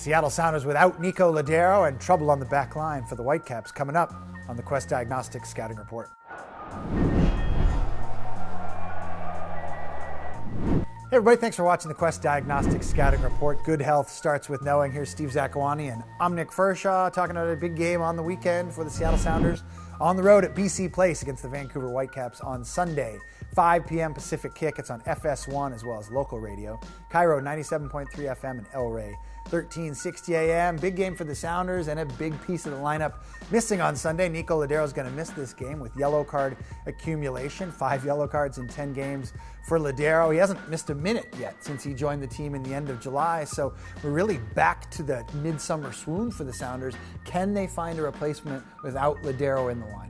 Seattle Sounders without Nico Lodeiro and trouble on the back line for the Whitecaps coming up on the Quest Diagnostics Scouting Report. Hey everybody, thanks for watching the Quest Diagnostics Scouting Report. Good health starts with knowing. Here's Steve Zakuani and I'm Nick Firchau talking about a big game on the weekend for the Seattle Sounders on the road at BC Place against the Vancouver Whitecaps on Sunday. 5 p.m. Pacific kick. It's on FS1 as well as local radio. Cairo 97.3 FM and El Rey 1360 AM. Big game for the Sounders and a big piece of the lineup missing on Sunday. Nico Lodeiro is going to miss this game with yellow card accumulation. 5 yellow cards in 10 games for Lodeiro. He hasn't missed a minute yet since he joined the team in the end of July. So we're really back to the midsummer swoon for the Sounders. Can they find a replacement without Lodeiro in the lineup?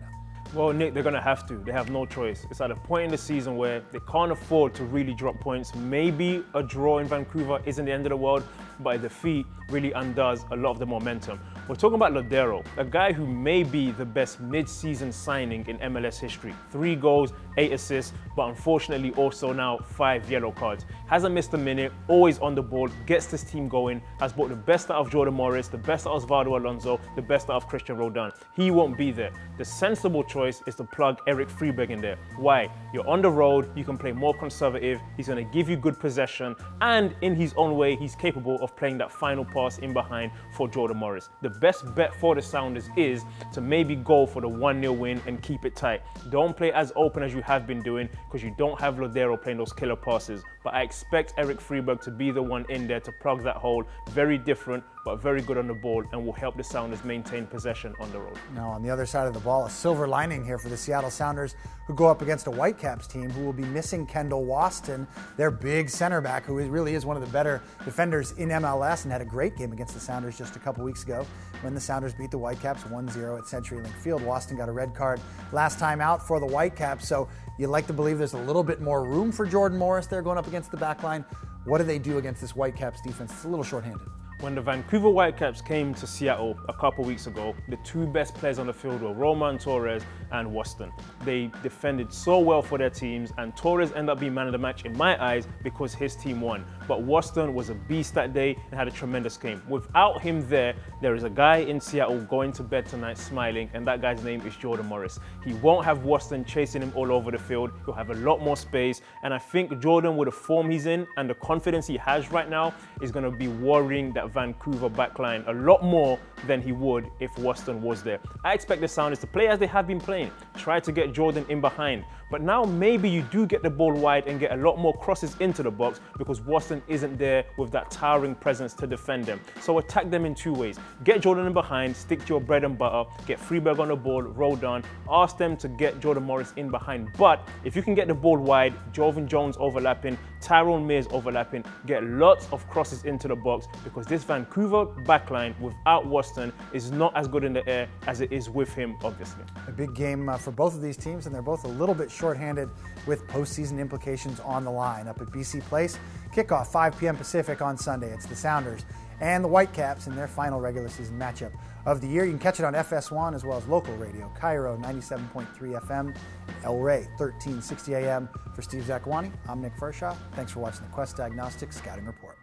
Well, Nick, they're going to have to. They have no choice. It's at a point in the season where they can't afford to really drop points. Maybe a draw in Vancouver isn't the end of the world, but a defeat really undoes a lot of the momentum. We're talking about Lodeiro, a guy who may be the best mid-season signing in MLS history. 3 goals, 8 assists, but unfortunately also now 5 yellow cards. Hasn't missed a minute, always on the ball, gets this team going, has brought the best out of Jordan Morris, the best out of Osvaldo Alonso, the best out of Christian Roldan. He won't be there. The sensible choice is to plug Erik Friberg in there. Why? You're on the road, you can play more conservative, he's going to give you good possession, and in his own way, he's capable of playing that final pass in behind for Jordan Morris. The best bet for the Sounders is to maybe go for the 1-0 win and keep it tight. Don't play as open as you have been doing because you don't have Lodeiro playing those killer passes. But I expect Erik Friberg to be the one in there to plug that hole. Very different, but very good on the ball and will help the Sounders maintain possession on the road. Now, on the other side of the ball, a silver lining here for the Seattle Sounders, who go up against a Whitecaps team who will be missing Kendall Waston, their big center back, who really is one of the better defenders in MLS and had a great game against the Sounders just a couple weeks ago when the Sounders beat the Whitecaps 1-0 at CenturyLink Field. Waston got a red card last time out for the Whitecaps, so you'd like to believe there's a little bit more room for Jordan Morris there going up against the back line. What do they do against this Whitecaps defense? It's a little shorthanded. When the Vancouver Whitecaps came to Seattle a couple weeks ago, the 2 best players on the field were Roman Torres and Waston. They defended so well for their teams, and Torres ended up being man of the match in my eyes because his team won. But Waston was a beast that day and had a tremendous game. Without him there is a guy in Seattle going to bed tonight smiling, and that guy's name is Jordan Morris. He won't have Waston chasing him all over the field. He'll have a lot more space, and I think Jordan, with the form he's in and the confidence he has right now, is going to be worrying that Vancouver backline a lot more than he would if Waston was there. I expect the Sounders to play as they have been playing, try to get Jordan in behind. But now maybe you do get the ball wide and get a lot more crosses into the box because Waston isn't there with that towering presence to defend them. So attack them in 2 ways. Get Jordan in behind, stick to your bread and butter, get Friberg on the ball, roll down, ask them to get Jordan Morris in behind. But if you can get the ball wide, Jovan Jones overlapping, Tyrone Mears overlapping, get lots of crosses into the box because this Vancouver backline without Waston is not as good in the air as it is with him, obviously. A big game for both of these teams, and they're both a little bit shorthanded with postseason implications on the line. Up at BC Place, kickoff 5 p.m. Pacific on Sunday. It's the Sounders and the Whitecaps in their final regular season matchup of the year. You can catch it on FS1 as well as local radio, Cairo 97.3 FM, and El Rey 1360 AM. For Steve Zakuani, I'm Nick Firchau. Thanks for watching the Quest Diagnostics Scouting Report.